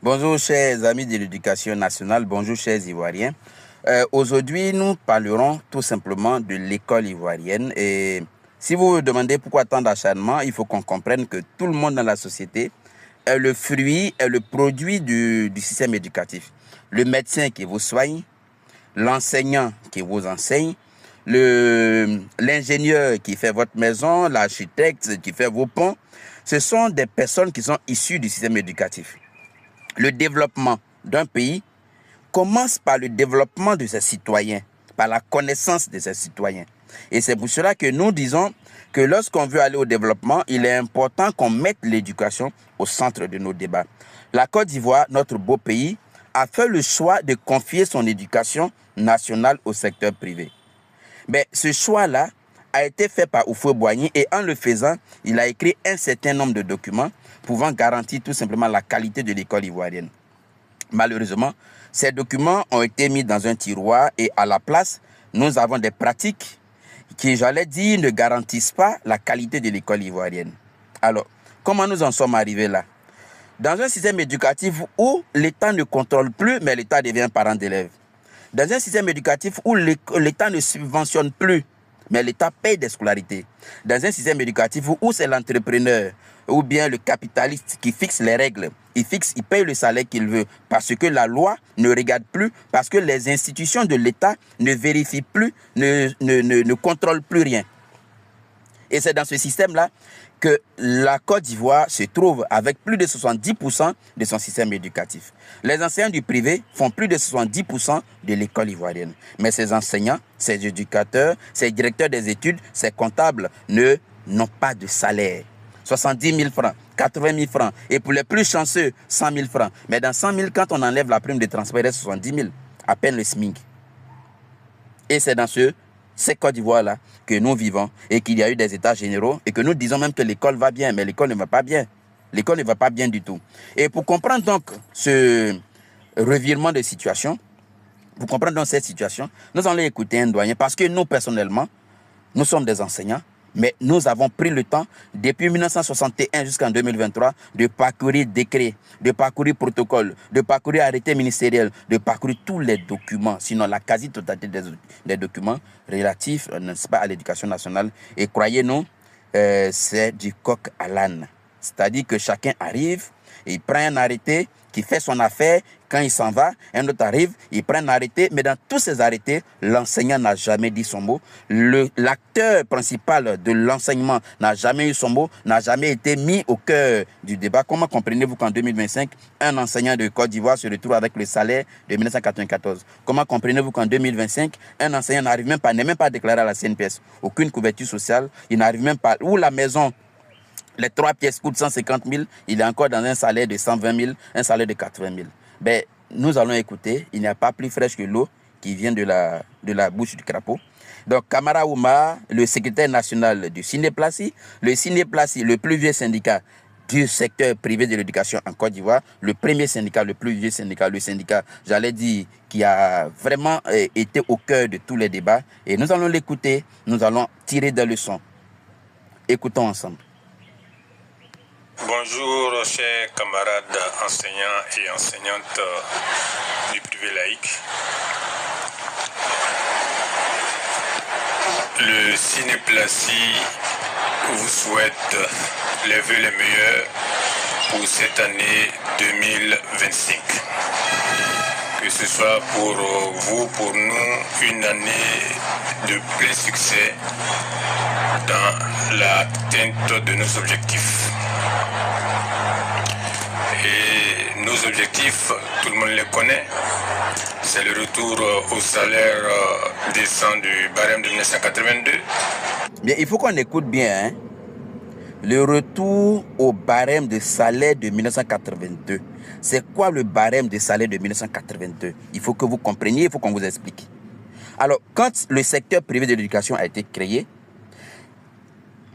Bonjour chers amis de l'éducation nationale, bonjour chers Ivoiriens. Aujourd'hui, nous parlerons tout simplement de l'école ivoirienne. Et si vous vous demandez pourquoi tant d'acharnement, il faut qu'on comprenne que tout le monde dans la société est le fruit, est le produit du système éducatif. Le médecin qui vous soigne, l'enseignant qui vous enseigne, l'ingénieur qui fait votre maison, l'architecte qui fait vos ponts, ce sont des personnes qui sont issues du système éducatif. Le développement d'un pays commence par le développement de ses citoyens, par la connaissance de ses citoyens. Et c'est pour cela que nous disons que lorsqu'on veut aller au développement, il est important qu'on mette l'éducation au centre de nos débats. La Côte d'Ivoire, notre beau pays, a fait le choix de confier son éducation nationale au secteur privé. Mais ce choix-là a été fait par Houphouët-Boigny et en le faisant, il a écrit un certain nombre de documents pouvant garantir tout simplement la qualité de l'école ivoirienne. Malheureusement, ces documents ont été mis dans un tiroir et à la place, nous avons des pratiques qui, j'allais dire, ne garantissent pas la qualité de l'école ivoirienne. Alors, comment nous en sommes arrivés là? Dans un système éducatif où l'État ne contrôle plus, mais l'État devient parent d'élèves. Dans un système éducatif où l'État ne subventionne plus, mais l'État paye des scolarités. Dans un système éducatif où c'est l'entrepreneur ou bien le capitaliste qui fixe les règles. Il paye le salaire qu'il veut parce que la loi ne regarde plus, parce que les institutions de l'État ne vérifient plus, ne contrôlent plus rien. Et c'est dans ce système-là que la Côte d'Ivoire se trouve avec plus de 70% de son système éducatif. Les enseignants du privé font plus de 70% de l'école ivoirienne. Mais ces enseignants, ces éducateurs, ces directeurs des études, ces comptables n'ont pas de salaire. 70 000 francs, 80 000 francs. Et pour les plus chanceux, 100 000 francs. Mais dans 100 000, quand on enlève la prime de transfert, il reste 70 000. À peine le SMIC. Et c'est dans cette Côte d'Ivoire-là que nous vivons et qu'il y a eu des états généraux et que nous disons même que l'école va bien, mais l'école ne va pas bien. L'école ne va pas bien du tout. Et pour comprendre donc ce revirement de situation, pour comprendre donc cette situation, nous allons écouter un doyen parce que nous, personnellement, nous sommes des enseignants, mais nous avons pris le temps, depuis 1961 jusqu'en 2023, de parcourir décrets, de parcourir protocoles, de parcourir arrêtés ministériels, de parcourir tous les documents, sinon la quasi-totalité des documents relatifs, n'est-ce pas, à l'éducation nationale. Et croyez-nous, c'est du coq à l'âne. C'est-à-dire que chacun arrive, il prend un arrêté qui fait son affaire. Quand il s'en va, un autre arrive, il prend un arrêté. Mais dans tous ces arrêtés, l'enseignant n'a jamais dit son mot. L'acteur principal de l'enseignement n'a jamais eu son mot, n'a jamais été mis au cœur du débat. Comment comprenez-vous qu'en 2025, un enseignant de Côte d'Ivoire se retrouve avec le salaire de 1994? Comment comprenez-vous qu'en 2025, un enseignant n'est même pas déclaré à la CNPS? Aucune couverture sociale, il n'arrive même pas. Ou la maison, les 3 pièces coûtent 150 000, il est encore dans un salaire de 120 000, un salaire de 80 000. Ben, nous allons écouter, il n'y a pas plus fraîche que l'eau qui vient de la bouche du crapaud. Donc, Kamara Ouma, le secrétaire national du Cinéplaci, le plus vieux syndicat du secteur privé de l'éducation en Côte d'Ivoire, le premier syndicat, le plus vieux syndicat, le syndicat, j'allais dire, qui a vraiment été au cœur de tous les débats. Et nous allons l'écouter, nous allons tirer des leçons. Écoutons ensemble. Bonjour, chers camarades enseignants et enseignantes du privé laïque. Le Cinéplaci vous souhaite les vœux les meilleurs pour cette année 2025. Que ce soit pour vous, pour nous, une année de plein succès dans l'atteinte de nos objectifs. Et nos objectifs, tout le monde les connaît. C'est le retour au salaire décent du barème de 1982. Bien, il faut qu'on écoute bien, hein? Le retour au barème de salaire de 1982. C'est quoi le barème de salaire de 1982? Il faut que vous compreniez, il faut qu'on vous explique. Alors, quand le secteur privé de l'éducation a été créé,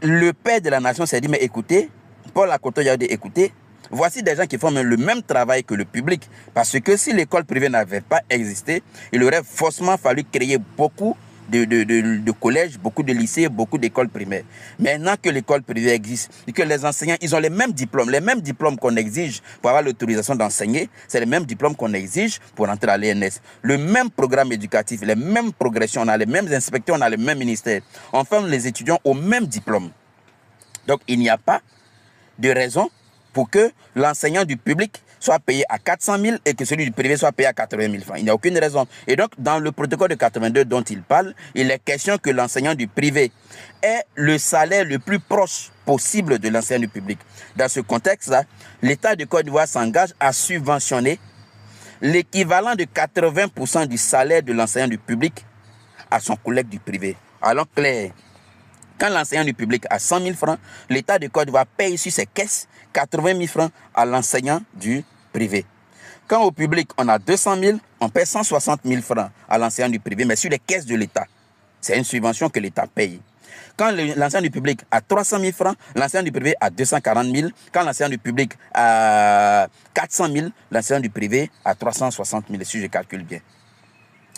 le père de la nation s'est dit, mais écoutez, Paul Akoto a dit, écoutez, voici des gens qui font le même travail que le public. Parce que si l'école privée n'avait pas existé, il aurait forcément fallu créer beaucoup de collèges, beaucoup de lycées, beaucoup d'écoles primaires. Maintenant que l'école privée existe et que les enseignants, ils ont les mêmes diplômes qu'on exige pour avoir l'autorisation d'enseigner, c'est les mêmes diplômes qu'on exige pour entrer à l'ENS. Le même programme éducatif, les mêmes progressions, on a les mêmes inspecteurs, on a les mêmes ministères. On forme les étudiants au même diplôme. Donc, il n'y a pas de raison pour que l'enseignant du public soit payé à 400 000 et que celui du privé soit payé à 80 000 francs. Il n'y a aucune raison. Et donc, dans le protocole de 82 dont il parle, il est question que l'enseignant du privé ait le salaire le plus proche possible de l'enseignant du public. Dans ce contexte-là, l'État de Côte d'Ivoire s'engage à subventionner l'équivalent de 80% du salaire de l'enseignant du public à son collègue du privé. Alors, clair, quand l'enseignant du public a 100 000 francs, l'État de Côte d'Ivoire paye sur ses caisses 80 000 francs à l'enseignant du privé. Quand au public, on a 200 000, on paie 160 000 francs à l'enseignant du privé, mais sur les caisses de l'État. C'est une subvention que l'État paye. Quand l'enseignant du public a 300 000 francs, l'enseignant du privé a 240 000. Quand l'enseignant du public a 400 000, l'enseignant du privé a 360 000, si je calcule bien.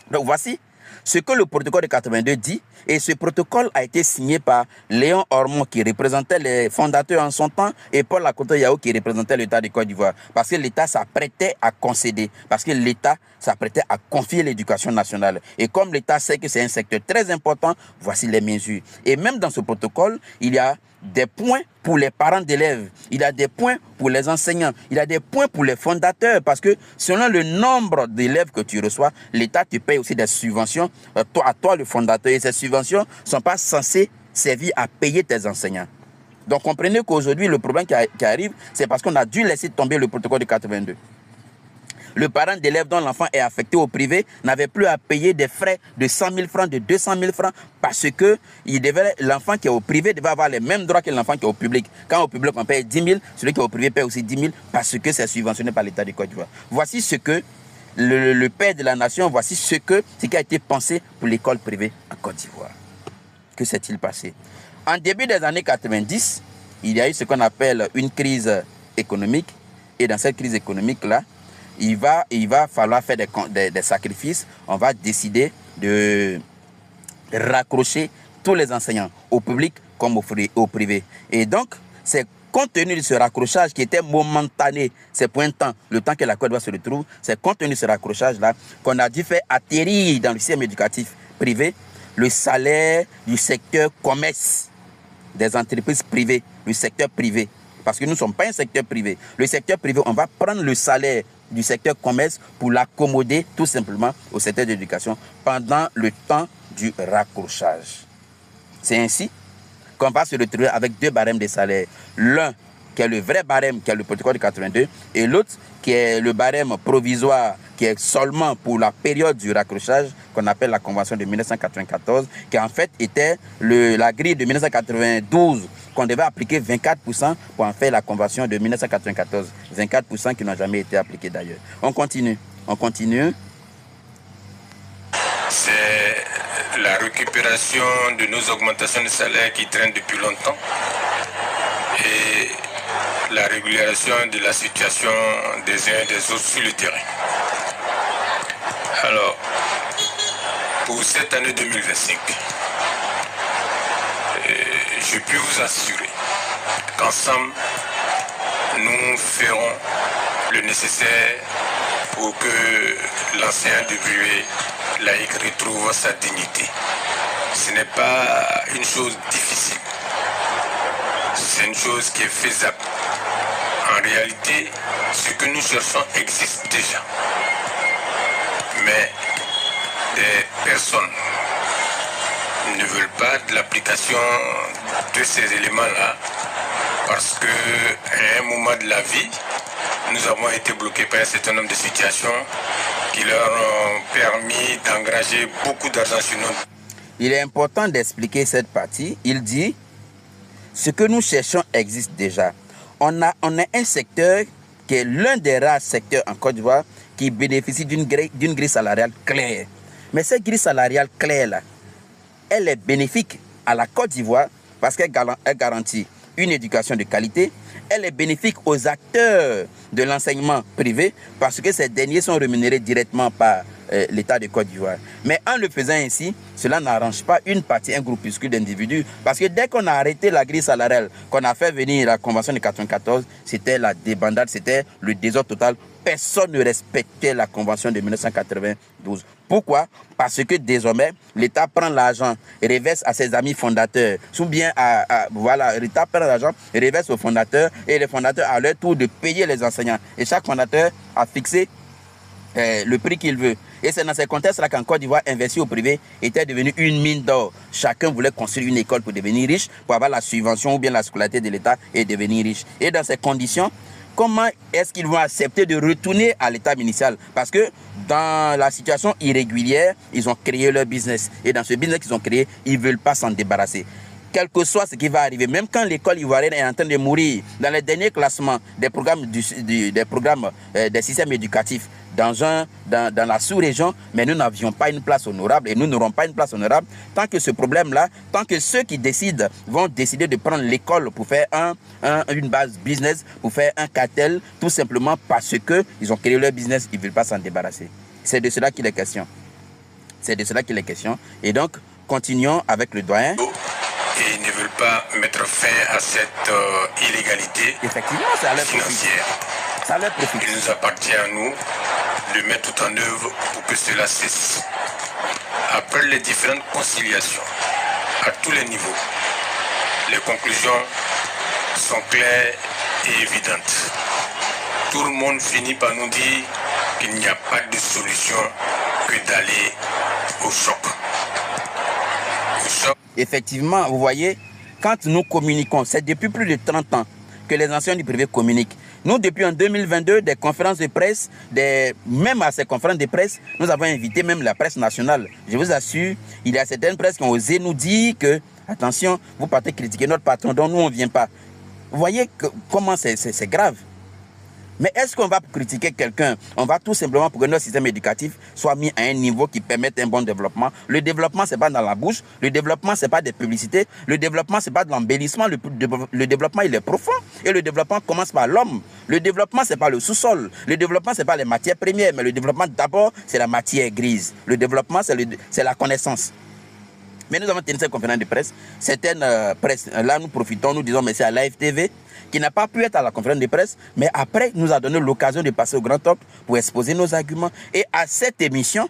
Donc voici ce que le protocole de 82 dit, et ce protocole a été signé par Léon Ormond, qui représentait les fondateurs en son temps, et Paul Lakoto Yao, qui représentait l'État de Côte d'Ivoire. Parce que l'État s'apprêtait à concéder, parce que l'État s'apprêtait à confier l'éducation nationale. Et comme l'État sait que c'est un secteur très important, voici les mesures. Et même dans ce protocole, il y a des points pour les parents d'élèves, il y a des points pour les enseignants, il y a des points pour les fondateurs, parce que selon le nombre d'élèves que tu reçois, l'État te paye aussi des subventions, à toi le fondateur, et ces subventions ne sont pas censées servir à payer tes enseignants. Donc comprenez qu'aujourd'hui, le problème qui arrive, c'est parce qu'on a dû laisser tomber le protocole de 82. Le parent d'élève dont l'enfant est affecté au privé n'avait plus à payer des frais de 100 000 francs, de 200 000 francs, parce que l'enfant qui est au privé devait avoir les mêmes droits que l'enfant qui est au public. Quand au public on paye 10 000, celui qui est au privé paye aussi 10 000, parce que c'est subventionné par l'État de Côte d'Ivoire. Voici ce que le père de la nation, voici ce qui a été pensé pour l'école privée en Côte d'Ivoire. Que s'est-il passé? En début des années 90, il y a eu ce qu'on appelle une crise économique, et dans cette crise économique-là, il va falloir faire des sacrifices. On va décider de raccrocher tous les enseignants, au public comme au privé. Et donc, c'est compte tenu de ce raccrochage qui était momentané, c'est pour un temps, le temps que la Côte d'Ivoire se retrouve, c'est compte tenu de ce raccrochage-là qu'on a dû faire atterrir dans le système éducatif privé le salaire du secteur commerce, des entreprises privées, le secteur privé. Parce que nous ne sommes pas un secteur privé. Le secteur privé, on va prendre le salaire du secteur commerce pour l'accommoder tout simplement au secteur d'éducation pendant le temps du raccrochage. C'est ainsi qu'on va se retrouver avec deux barèmes de salaire. L'un qui est le vrai barème, qui est le protocole de 82, et l'autre qui est le barème provisoire, qui est seulement pour la période du raccrochage, qu'on appelle la convention de 1994, qui en fait était la grille de 1992, qu'on devait appliquer 24% pour en faire la convention de 1994. 24% qui n'ont jamais été appliqués d'ailleurs. On continue. C'est la récupération de nos augmentations de salaire qui traînent depuis longtemps et la régulation de la situation des uns et des autres sur le terrain. Alors, pour cette année 2025, je peux vous assurer qu'ensemble, nous ferons le nécessaire pour que l'enseignant du privé laïque retrouve sa dignité. Ce n'est pas une chose difficile, c'est une chose qui est faisable. En réalité, ce que nous cherchons existe déjà. Mais des personnes ne veulent pas de l'application de ces éléments-là parce qu'à un moment de la vie, nous avons été bloqués par un certain nombre de situations qui leur ont permis d'engager beaucoup d'argent sur nous. Il est important d'expliquer cette partie. Il dit, ce que nous cherchons existe déjà. On a un secteur qui est l'un des rares secteurs en Côte d'Ivoire qui bénéficie d'une grille salariale claire. Mais cette grille salariale claire-là, elle est bénéfique à la Côte d'Ivoire parce qu'elle garantit une éducation de qualité. Elle est bénéfique aux acteurs de l'enseignement privé parce que ces derniers sont rémunérés directement par l'État de Côte d'Ivoire. Mais en le faisant ainsi, cela n'arrange pas une partie, un groupuscule d'individus. Parce que dès qu'on a arrêté la grille salariale, qu'on a fait venir la Convention de 94, c'était la débandade, c'était le désordre total. Personne ne respectait la Convention de 1992. Pourquoi? Parce que désormais, l'État prend l'argent et reverse à ses amis fondateurs. Ou bien, voilà, l'État prend l'argent et reverse aux fondateurs. Et les fondateurs, à leur tour, de payer les enseignants. Et chaque fondateur a fixé le prix qu'il veut. Et c'est dans ces contextes-là qu'en Côte d'Ivoire, investir au privé était devenu une mine d'or. Chacun voulait construire une école pour devenir riche, pour avoir la subvention ou bien la scolarité de l'État et devenir riche. Et dans ces conditions, comment est-ce qu'ils vont accepter de retourner à l'état initial? Parce que dans la situation irrégulière, ils ont créé leur business. Et dans ce business qu'ils ont créé, ils ne veulent pas s'en débarrasser. Quel que soit ce qui va arriver, même quand l'école ivoirienne est en train de mourir, dans les derniers classements des programmes des systèmes éducatifs dans la sous-région, mais nous n'avions pas une place honorable et nous n'aurons pas une place honorable tant que ce problème-là, tant que ceux qui décident vont décider de prendre l'école pour faire une base business, pour faire un cartel, tout simplement parce qu'ils ont créé leur business, ils ne veulent pas s'en débarrasser. C'est de cela qu'il est question. C'est de cela qu'il est question. Et donc, continuons avec le doyen. Et ils ne veulent pas mettre fin à cette illégalité financière. Ça leur profite. Il nous appartient à nous de mettre tout en œuvre pour que cela cesse. Après les différentes conciliations, à tous les niveaux, les conclusions sont claires et évidentes. Tout le monde finit par nous dire qu'il n'y a pas de solution que d'aller au choc. Effectivement, vous voyez, quand nous communiquons, c'est depuis plus de 30 ans que les enseignants du privé communiquent. Nous, depuis en 2022, des conférences de presse, même à ces conférences de presse, nous avons invité même la presse nationale. Je vous assure, il y a certaines presses qui ont osé nous dire que, attention, vous partez critiquer notre patron, dont nous, on ne vient pas. Vous voyez comment c'est grave. Mais est-ce qu'on va critiquer quelqu'un? On va tout simplement pour que notre système éducatif soit mis à un niveau qui permette un bon développement. Le développement, ce n'est pas dans la bouche. Le développement, ce n'est pas des publicités. Le développement, ce n'est pas de l'embellissement. Le développement, il est profond. Et le développement commence par l'homme. Le développement, ce n'est pas le sous-sol. Le développement, ce n'est pas les matières premières. Mais le développement, d'abord, c'est la matière grise. Le développement, c'est la connaissance. Mais nous avons tenu cette conférence de presse. Certaines presses, là, nous profitons, nous disons merci à l'AFTV, qui n'a pas pu être à la conférence de presse, mais après, nous a donné l'occasion de passer au Grand Talk pour exposer nos arguments. Et à cette émission,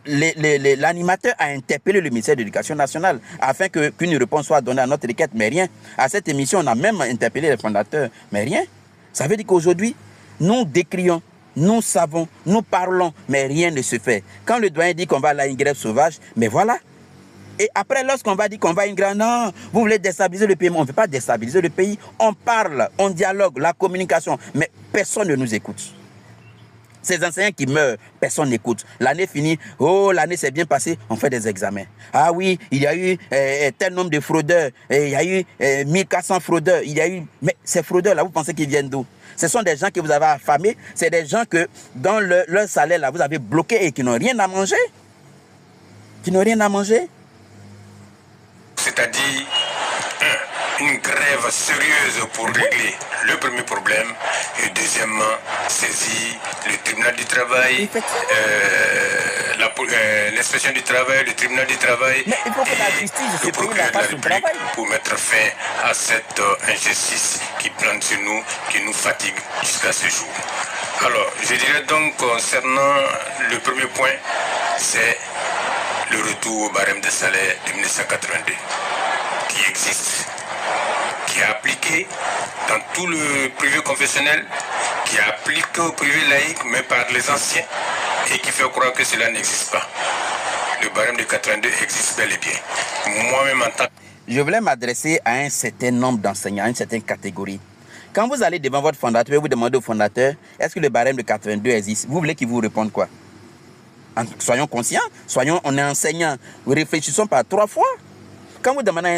l'animateur a interpellé le ministère de l'Éducation nationale afin qu'une réponse soit donnée à notre requête, mais rien. À cette émission, on a même interpellé les fondateurs, mais rien. Ça veut dire qu'aujourd'hui, nous décrions, nous savons, nous parlons, mais rien ne se fait. Quand le doyen dit qu'on va à une grève sauvage, mais voilà. Et après, lorsqu'on va dire qu'on va à une grève, non, vous voulez déstabiliser le pays, mais on ne veut pas déstabiliser le pays. On parle, on dialogue, la communication, mais personne ne nous écoute. Ces enseignants qui meurent, personne n'écoute. L'année finie, oh, l'année s'est bien passée, on fait des examens. Ah oui, il y a eu tel nombre de fraudeurs, il y a eu 1400 fraudeurs, il y a eu... Mais ces fraudeurs-là, vous pensez qu'ils viennent d'où? Ce sont des gens que vous avez affamés, c'est des gens que dans leur salaire, là, vous avez bloqué et qui n'ont rien à manger. Qui n'ont rien à manger. C'est-à-dire une grève sérieuse pour régler le premier problème et deuxièmement saisir le tribunal du travail, l'inspection du travail, le tribunal du travail. Mais il faut que la justice se paye la face au travail pour mettre fin à cette injustice qui plane sur nous, qui nous fatigue jusqu'à ce jour. Alors, je dirais donc concernant le premier point, c'est le retour au barème de salaire de 1982 qui existe, qui est appliqué dans tout le privé confessionnel, qui est appliqué au privé laïque, mais par les anciens, et qui fait croire que cela n'existe pas. Le barème de 82 existe bel et bien. Moi-même en tant... Je voulais m'adresser à un certain nombre d'enseignants, à une certaine catégorie. Quand vous allez devant votre fondateur, vous demandez au fondateur, est-ce que le barème de 82 existe? Vous voulez qu'il vous réponde quoi? Soyons conscients, on est enseignants, réfléchissons par 3 fois. Quand vous demandez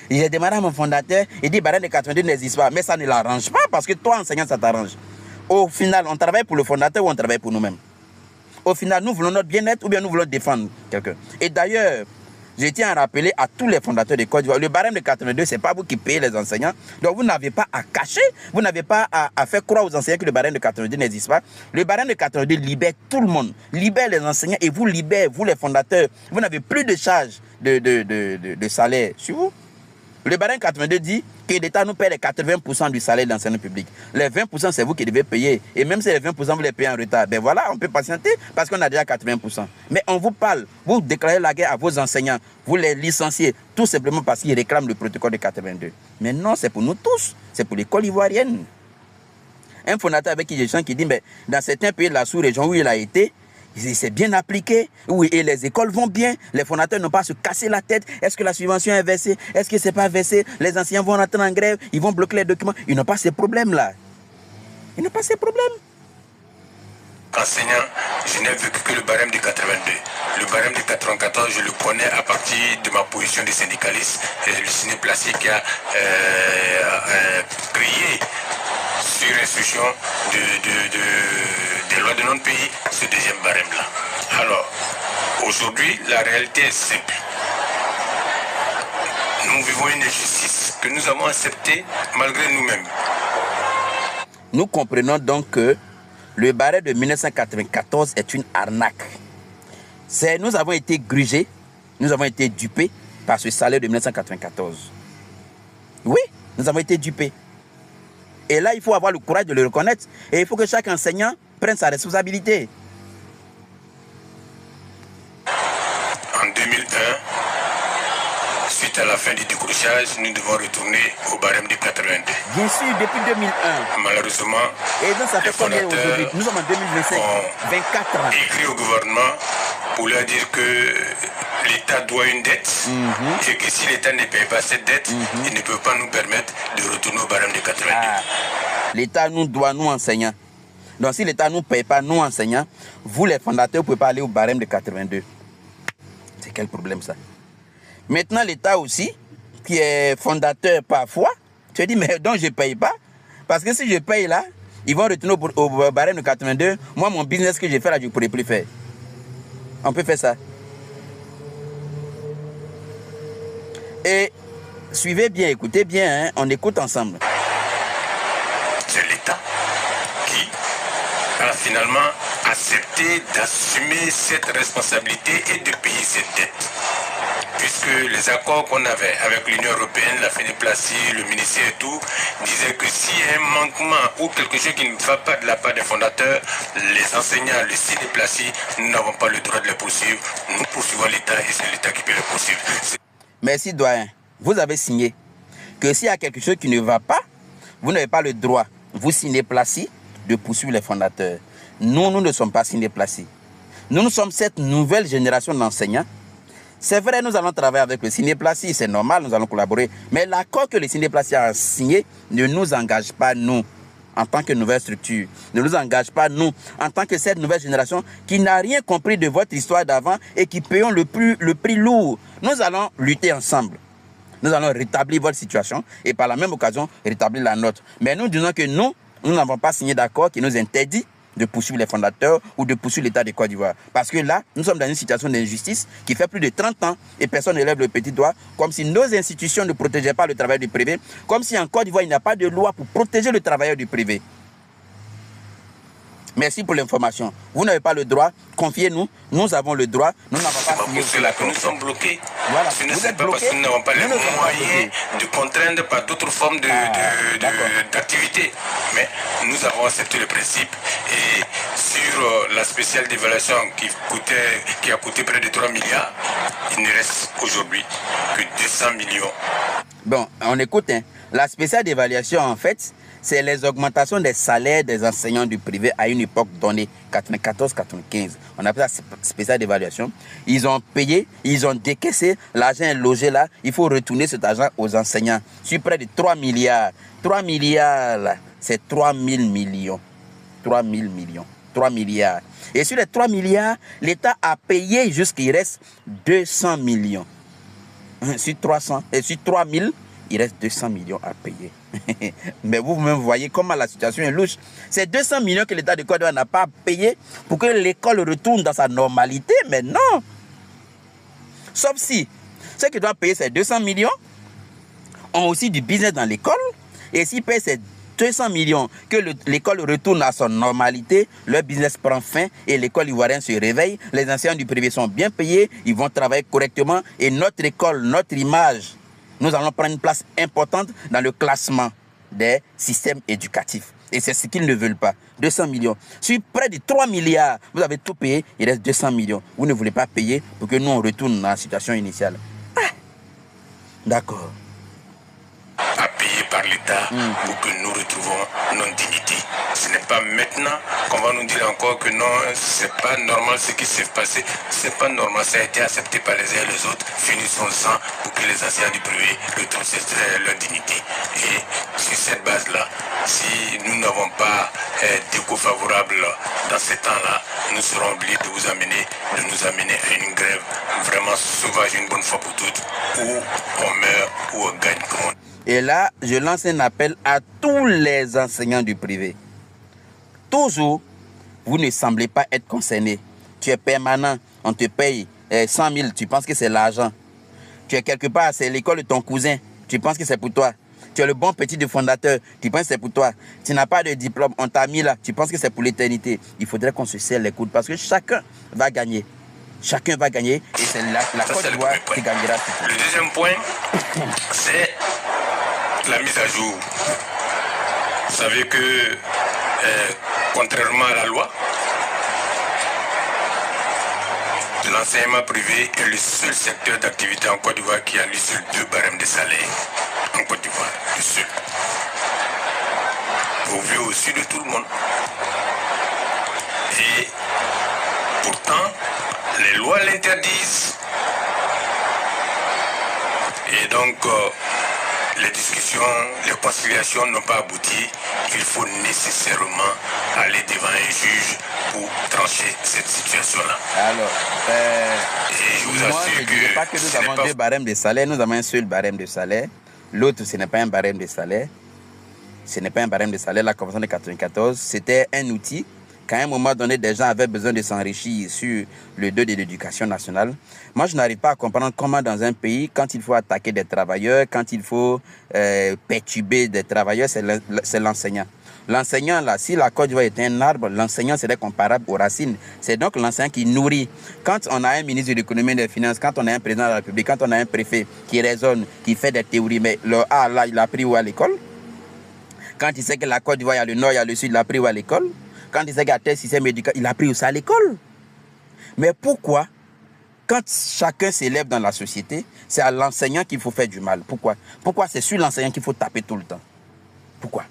j'ai demandé à mon fondateur, il dit le barème de 82 n'existe pas, mais ça ne l'arrange pas parce que toi, enseignant, ça t'arrange. Au final, on travaille pour le fondateur ou on travaille pour nous-mêmes? Au final, nous voulons notre bien-être ou bien nous voulons défendre quelqu'un? Et d'ailleurs, Je tiens à rappeler à tous les fondateurs de Côte d'Ivoire, le barème de 82, ce n'est pas vous qui payez les enseignants. Donc vous n'avez pas à cacher, vous n'avez pas à faire croire aux enseignants que le barème de 82 n'existe pas. Le barème de 82 libère tout le monde, libère les enseignants et vous libère, vous les fondateurs. Vous n'avez plus de charge de salaire sur vous. Le barème 82 dit que l'État nous paie les 80% du salaire de l'enseignant public. Les 20%, c'est vous qui devez payer. Et même si les 20%, vous les payez en retard, ben voilà, on peut patienter parce qu'on a déjà 80%. Mais on vous parle, vous déclarez la guerre à vos enseignants, vous les licenciez, tout simplement parce qu'ils réclament le protocole de 82. Mais non, c'est pour nous tous, c'est pour l'école ivoirienne. Un fondateur avec qui j'ai chanté qui dit, mais dans certains pays de la sous-région où il a été, c'est bien appliqué, oui, et les écoles vont bien, les fondateurs n'ont pas à se casser la tête, est-ce que la subvention est versée, est-ce que c'est pas versé, les enseignants vont rentrer en grève, ils vont bloquer les documents, ils n'ont pas ces problèmes-là. Ils n'ont pas ces problèmes. Enseignant, je n'ai vu que le barème de 82. Le barème de 94, je le connais à partir de ma position de syndicaliste, et le ciné placé qui a créé sur instruction des lois de notre pays, ce deuxième barème-là. Alors, aujourd'hui, la réalité est simple. Nous vivons une injustice que nous avons acceptée malgré nous-mêmes. Nous comprenons donc que le barème de 1994 est une arnaque. Nous avons été grugés, nous avons été dupés par ce salaire de 1994. Oui, nous avons été dupés. Et là, il faut avoir le courage de le reconnaître. Et il faut que chaque enseignant prenne sa responsabilité. En 2001, suite à la fin du décrochage, nous devons retourner au barème de 82. Bien sûr, depuis 2001. Malheureusement, et donc ça fait combien aujourd'hui? Nous sommes en 2025. 24 ans. Écrit au gouvernement pour leur dire que l'État doit une dette et que si l'État ne paye pas cette dette, il ne peut pas nous permettre de retourner au barème de 82. L'État nous doit, nous enseignants. Donc si l'État ne nous paye pas, nous enseignants, vous les fondateurs, vous ne pouvez pas aller au barème de 82. C'est quel problème ça? Maintenant l'État aussi, qui est fondateur parfois, tu dis mais donc je ne paye pas. Parce que si je paye là, ils vont retourner au barème de 82. Moi mon business que j'ai fait là, je ne pourrais plus faire. On peut faire ça. Et suivez bien, écoutez bien, hein, on écoute ensemble. C'est l'État qui a finalement accepté d'assumer cette responsabilité et de payer cette dette. Puisque les accords qu'on avait avec l'Union européenne, la FENEPLACI, le ministère et tout, disaient que s'il y a un manquement ou quelque chose qui ne va pas de la part des fondateurs, les enseignants, le CNEPLACI, nous n'avons pas le droit de les poursuivre. Nous poursuivons l'État et c'est l'État qui peut les poursuivre. Merci doyen. Vous avez signé que s'il y a quelque chose qui ne va pas, vous n'avez pas le droit, vous CNEPLACI, de poursuivre les fondateurs. Nous ne sommes pas CNEPLACI. Nous sommes cette nouvelle génération d'enseignants. C'est vrai, nous allons travailler avec le CNEPLACI, c'est normal, nous allons collaborer. Mais l'accord que le CNEPLACI a signé ne nous engage pas, nous, en tant que nouvelle structure. Ne nous engage pas, nous, en tant que cette nouvelle génération qui n'a rien compris de votre histoire d'avant et qui payons le prix lourd. Nous allons lutter ensemble. Nous allons rétablir votre situation et par la même occasion, rétablir la nôtre. Mais nous disons que nous n'avons pas signé d'accord qui nous interdit de poursuivre les fondateurs ou de poursuivre l'État de Côte d'Ivoire. Parce que là, nous sommes dans une situation d'injustice qui fait plus de 30 ans et personne ne lève le petit doigt, comme si nos institutions ne protégeaient pas le travail du privé, comme si en Côte d'Ivoire, il n'y a pas de loi pour protéger le travailleur du privé. Merci pour l'information. Vous n'avez pas le droit, confiez-nous, nous avons le droit, nous n'avons pas signé. C'est là que nous sommes bloqués. Voilà. Ce n'est pas parce que nous n'avons pas les moyens de contraindre par d'autres formes d'activité. Mais nous avons accepté le principe et sur la spéciale d'évaluation qui a coûté près de 3 milliards, il ne reste aujourd'hui que 200 millions. Bon, on écoute, hein. La spéciale d'évaluation, en fait, c'est les augmentations des salaires des enseignants du privé à une époque donnée, 94-95. On appelle ça spéciale d'évaluation. Ils ont payé, ils ont décaissé, l'argent est logé là. Il faut retourner cet argent aux enseignants. Sur près de 3 milliards. 3 milliards, là, c'est 3 000 millions. 3 000 millions. 3 milliards. Et sur les 3 milliards, l'État a payé jusqu'il reste 200 millions. Sur 300, et sur 3 000, il reste 200 millions à payer. Mais vous-même voyez comment la situation est louche. C'est 200 millions que l'État de Côte d'Ivoire n'a pas payé pour que l'école retourne dans sa normalité. Mais non. Sauf si Ceux qui doivent payer ces 200 millions ont aussi du business dans l'école. Et s'ils payent ces 200 millions, que l'école retourne à son normalité, leur business prend fin et l'école ivoirienne se réveille. Les enseignants du privé sont bien payés, ils vont travailler correctement et notre école, notre image, nous allons prendre une place importante dans le classement des systèmes éducatifs. Et c'est ce qu'ils ne veulent pas. 200 millions. Sur près de 3 milliards, vous avez tout payé, il reste 200 millions. Vous ne voulez pas payer pour que nous, on retourne dans la situation initiale. Ah, d'accord. À payer par l'État pour que nous retrouvons notre dignité. Ce n'est pas maintenant qu'on va nous dire encore que non, c'est pas normal ce qui s'est passé. C'est pas normal, ça a été accepté par les uns et les autres. Finissons-en pour que les enseignants du privé retrouvent leur dignité. Et sur cette base-là, si nous n'avons pas d'écho favorable dans ces temps-là, nous serons obligés de nous amener à une grève vraiment sauvage une bonne fois pour toutes, où on meurt ou on gagne comme on. Et là, je lance un appel à tous les enseignants du privé. Toujours, vous ne semblez pas être concernés. Tu es permanent, on te paye 100 000, tu penses que c'est l'argent. Tu es quelque part, c'est l'école de ton cousin, tu penses que c'est pour toi. Tu es le bon petit de fondateur, tu penses que c'est pour toi. Tu n'as pas de diplôme, on t'a mis là, tu penses que c'est pour l'éternité. Il faudrait qu'on se serre les coudes parce que chacun va gagner. Chacun va gagner et c'est la Côte d'Ivoire qui gagnera. Le deuxième point, c'est la mise à jour. Vous savez que, contrairement à la loi, l'enseignement privé est le seul secteur d'activité en Côte d'Ivoire qui a lui seul 2 barèmes de salaire en Côte d'Ivoire. Le seul. Au vu aussi de tout le monde. Et pourtant, les lois l'interdisent. Et donc, les discussions, les conciliations n'ont pas abouti. Il faut nécessairement aller devant un juge pour trancher cette situation-là. Alors, et je vous assure je ne dirais pas que nous avons 2 barèmes de salaire, nous avons un seul barème de salaire. L'autre, ce n'est pas un barème de salaire. Ce n'est pas un barème de salaire. La Convention de 1994, c'était un outil. Qu'à un moment donné, des gens avaient besoin de s'enrichir sur le dos de l'éducation nationale. Moi, je n'arrive pas à comprendre comment dans un pays, quand il faut attaquer des travailleurs, quand il faut perturber des travailleurs, c'est l'enseignant. L'enseignant, là, si la Côte d'Ivoire était un arbre, l'enseignant serait comparable aux racines. C'est donc l'enseignant qui nourrit. Quand on a un ministre de l'économie et des finances, quand on a un président de la République, quand on a un préfet qui raisonne, qui fait des théories, mais le A, là, il a appris où à l'école? Quand il sait que la Côte d'Ivoire, il y a le nord, il y a le sud, il a appris où à l'école? Quand il sait qu'il y a tel système médical, il a appris aussi à l'école. Mais pourquoi, quand chacun s'élève dans la société, c'est à l'enseignant qu'il faut faire du mal? Pourquoi? Pourquoi c'est sur l'enseignant qu'il faut taper tout le temps? Pourquoi?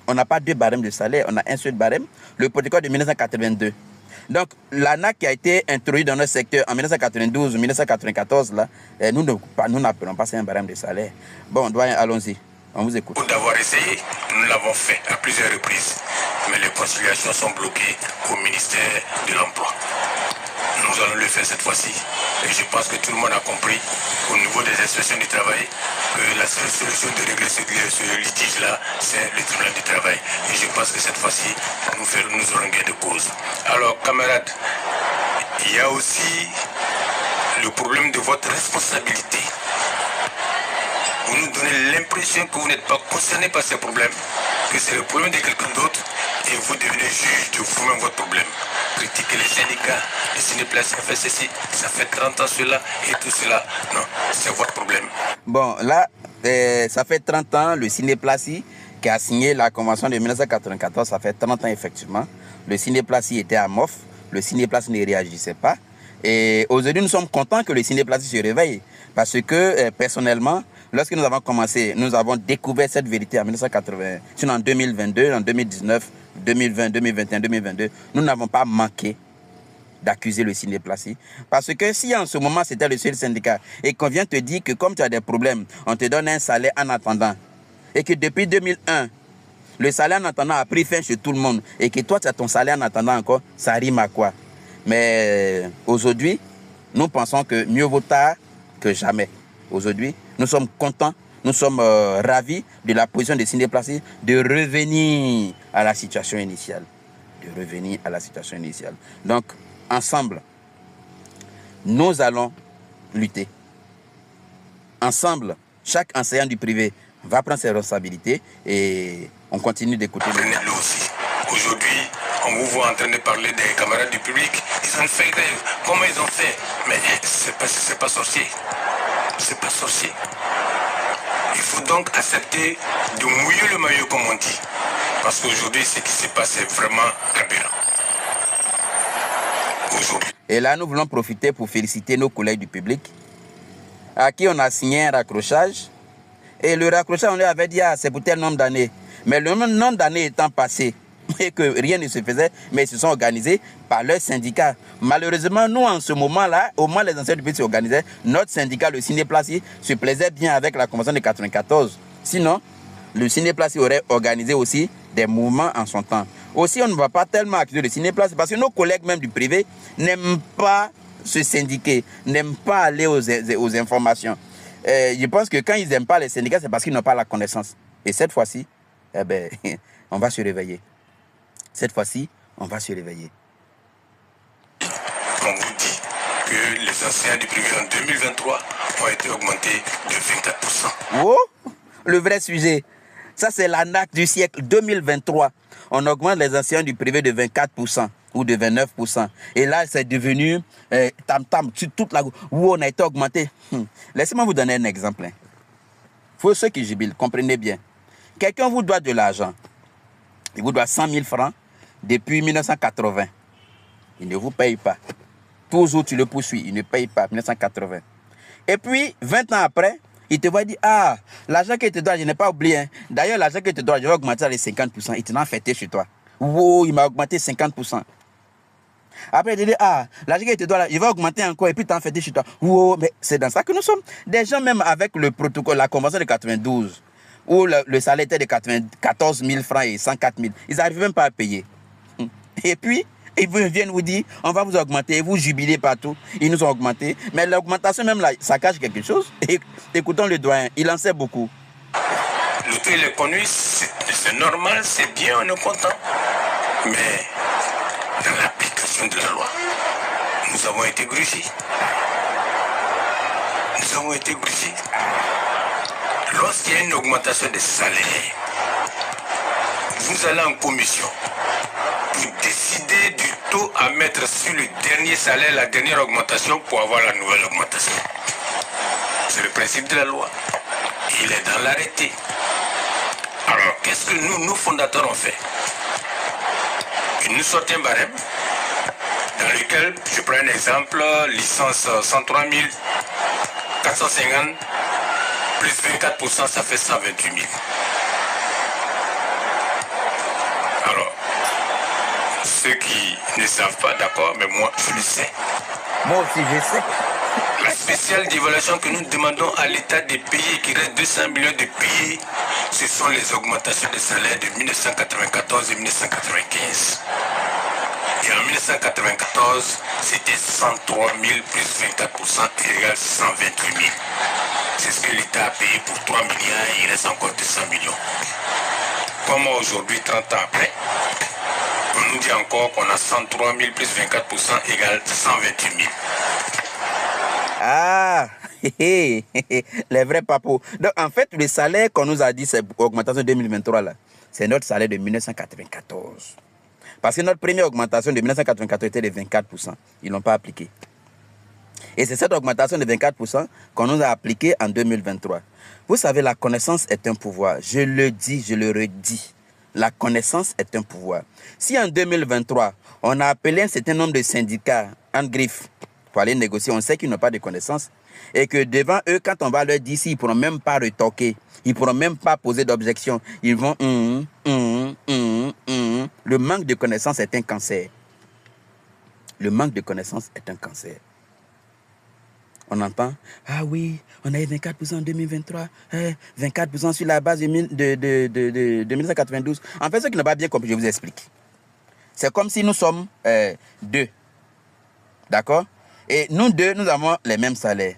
On n'a pas 2 barèmes de salaire, on a un seul barème, le protocole de 1982. Donc, l'ANA qui a été introduit dans notre secteur en 1992 ou 1994, là, nous n'appelons pas ça un barème de salaire. Bon, doyen, allons-y. On vous écoute. Pour d'avoir essayé, nous l'avons fait à plusieurs reprises. Mais les conciliations sont bloquées au ministère de l'Emploi. Nous allons le faire cette fois-ci. Et je pense que tout le monde a compris au niveau des inspections du travail que la seule solution de régler ce litige-là, c'est le tribunal du travail. Et je pense que cette fois-ci, nous aurons gain de cause. Alors, camarades, il y a aussi le problème de votre responsabilité. Vous nous donnez l'impression que vous n'êtes pas concerné par ces problèmes, que c'est le problème de quelqu'un d'autre, et vous devenez juge de vous-même votre problème. Critiquez les syndicats, les Cinéplaces, ça fait ceci, ça fait 30 ans cela et tout cela. Non, c'est votre problème. Bon, là, ça fait 30 ans, le Cinéplacie qui a signé la convention de 1994, ça fait 30 ans effectivement. Le Cinéplacie était amorphe, le Cinéplacie ne réagissait pas. Et aujourd'hui, nous sommes contents que le Cinéplacie se réveille, parce que personnellement, lorsque nous avons commencé, nous avons découvert cette vérité en 1980, sinon en 2022, en 2019, 2020, 2021, 2022, nous n'avons pas manqué d'accuser le Cinéplacie. Parce que si en ce moment c'était le seul syndicat et qu'on vient te dire que comme tu as des problèmes, on te donne un salaire en attendant, et que depuis 2001, le salaire en attendant a pris fin chez tout le monde, et que toi tu as ton salaire en attendant encore, ça rime à quoi? Mais aujourd'hui, nous pensons que mieux vaut tard que jamais. Aujourd'hui, nous sommes contents, nous sommes ravis de la position des Cinéplacie de revenir à la situation initiale. De revenir à la situation initiale. Donc, ensemble, nous allons lutter. Ensemble, chaque enseignant du privé va prendre ses responsabilités et on continue d'écouter. Prenez-le aussi. Aujourd'hui, on vous voit en train de parler des camarades du public. Ils ont fait grève. Comment ils ont fait? Mais c'est pas sorcier. C'est pas sorcier. Il faut donc accepter de mouiller le maillot, comme on dit. Parce qu'aujourd'hui, ce qui se passe est vraiment aberrant. Aujourd'hui. Et là, nous voulons profiter pour féliciter nos collègues du public à qui on a signé un raccrochage. Et le raccrochage, on lui avait dit, ah, c'est pour tel nombre d'années. Mais le nombre d'années étant passé et que rien ne se faisait, mais ils se sont organisés par leur syndicat. Malheureusement, nous, en ce moment-là, au moins les anciens du pays s'organisaient. Notre syndicat, le Cinéplaci, se plaisait bien avec la convention de 94. Sinon, le Cinéplaci aurait organisé aussi des mouvements en son temps. Aussi, on ne va pas tellement accuser le Cinéplaci parce que nos collègues même du privé n'aiment pas se syndiquer, n'aiment pas aller aux informations. Je pense que quand ils n'aiment pas les syndicats, c'est parce qu'ils n'ont pas la connaissance. Et cette fois-ci, eh ben, on va se réveiller. Cette fois-ci, on va se réveiller. On vous dit que les enseignants du privé en 2023 ont été augmentés de 24%. Oh, le vrai sujet. Ça, c'est l'arnaque du siècle 2023. On augmente les enseignants du privé de 24% ou de 29%. Et là, c'est devenu tam-tam sur toute la... Où on a été augmenté. Laissez-moi vous donner un exemple. Pour ceux qui jubilent, comprenez bien. Quelqu'un vous doit de l'argent. Il vous doit 100 000 francs depuis 1980. Il ne vous paye pas. Toujours, tu le poursuis. Il ne paye pas. 1980. Et puis, 20 ans après, il te voit dire, ah, l'argent que tu te dois, je n'ai pas oublié. Hein. D'ailleurs, l'argent que tu te dois, je vais augmenter les 50%. Il te l'a fêté chez toi. Wow, il m'a augmenté 50%. Après, il te dit, ah, l'argent que tu te dois, je vais augmenter encore et puis t'en fêté chez toi. Wow, mais c'est dans ça que nous sommes. Des gens, même avec le protocole, la convention de 92, où le salaire était de 94 000 francs et 104 000, ils n'arrivent même pas à payer. Et puis, ils viennent vous dire, on va vous augmenter, vous jubilez partout. Ils nous ont augmenté. Mais l'augmentation même là, ça cache quelque chose. Et, écoutons le doyen, il en sait beaucoup. Le taux est connu, c'est normal, c'est bien, on est content. Mais dans l'application de la loi, nous avons été grugés. Nous avons été grugés. Lorsqu'il y a une augmentation des salaires, vous allez en commission pour décider du taux à mettre sur le dernier salaire, la dernière augmentation pour avoir la nouvelle augmentation. C'est le principe de la loi. Il est dans l'arrêté. Alors, qu'est-ce que nous fondateurs, on fait? Ils nous sortent un barème dans lequel, je prends un exemple, licence 103 450 plus 24%, ça fait 128 000. Alors, ceux qui ne savent pas, d'accord, mais moi, je le sais. Moi aussi, je sais. La spéciale d'évaluation que nous demandons à l'État de payer, qui reste 200 millions de payer, ce sont les augmentations de salaire de 1994 et 1995. Et en 1994, c'était 103 000 plus 24% égale 128 000. C'est ce que l'État a payé pour 3 milliards et il reste encore 200 millions. Comme aujourd'hui, 30 ans après, on nous dit encore qu'on a 103 000 plus 24% égale 128 000. Ah, les vrais papos. Donc, en fait, le salaire qu'on nous a dit, c'est augmentation 2023, là, c'est notre salaire de 1994. Parce que notre première augmentation de 1994 était de 24%. Ils ne l'ont pas appliqué. Et c'est cette augmentation de 24% qu'on nous a appliquée en 2023. Vous savez, la connaissance est un pouvoir. Je le dis, je le redis. La connaissance est un pouvoir. Si en 2023, on a appelé un certain nombre de syndicats en griffe pour aller négocier, on sait qu'ils n'ont pas de connaissances. Et que devant eux, quand on va leur dire, ils ne pourront même pas retoquer, ils ne pourront même pas poser d'objection. Ils vont... Le manque de connaissances est un cancer. Le manque de connaissances est un cancer. On entend, ah oui, on a eu 24% en 2023, 24% sur la base de 1992. En fait, ceux qui n'ont pas bien compris, je vous explique. C'est comme si nous sommes deux. D'accord? Et nous deux, nous avons les mêmes salaires.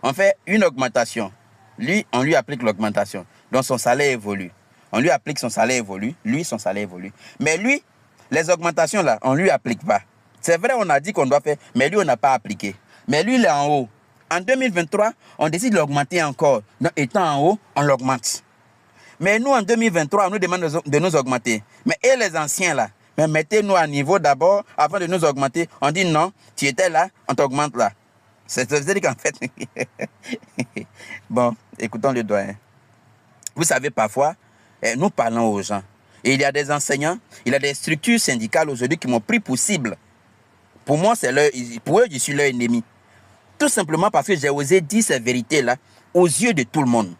On fait une augmentation. Lui, on lui applique l'augmentation. Donc son salaire évolue. On lui applique son salaire évolue. Lui, son salaire évolue. Mais lui, les augmentations là, on ne lui applique pas. C'est vrai, on a dit qu'on doit faire, mais lui, on n'a pas appliqué. Mais lui, il est en haut. En 2023, on décide de l'augmenter encore. Donc, étant en haut, on l'augmente. Mais nous, en 2023, on nous demande de nous augmenter. Mais et les anciens, là, mais mettez-nous à niveau d'abord, avant de nous augmenter. On dit non, tu étais là, on t'augmente là. C'est-à-dire qu'en fait... Bon, écoutons le doyen. Vous savez, parfois, nous parlons aux gens. Et il y a des enseignants, il y a des structures syndicales aujourd'hui qui m'ont pris pour cible. Pour moi, pour eux, je suis leur ennemi. Tout simplement parce que j'ai osé dire ces vérités-là aux yeux de tout le monde.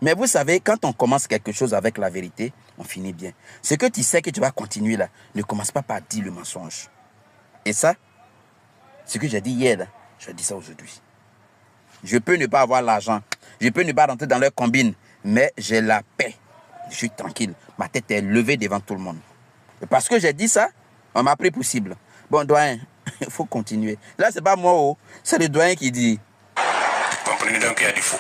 Mais vous savez, quand on commence quelque chose avec la vérité, on finit bien. Ce que tu sais que tu vas continuer là, ne commence pas par dire le mensonge. Et ça, ce que j'ai dit hier, là, je dis ça aujourd'hui. Je peux ne pas avoir l'argent, je peux ne pas rentrer dans leur combine, mais j'ai la paix. Je suis tranquille. Ma tête est levée devant tout le monde. Et parce que j'ai dit ça, on m'a pris pour cible. Bon, doyen, il faut continuer. Là, c'est pas moi, oh, c'est le doyen qui dit. Comprenez donc qu'il y a du faux.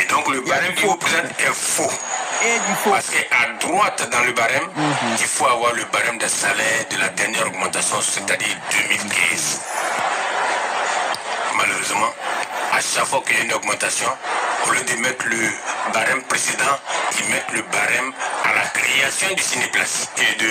Et donc le barème qui vous présente est faux. Et du faux. Parce qu'à droite dans le barème, il faut avoir le barème de salaire de la dernière augmentation, c'est-à-dire 2015. Malheureusement, à chaque fois qu'il y a une augmentation, au lieu de mettre le barème précédent, ils mettent le barème à la création du Cinéplace et de...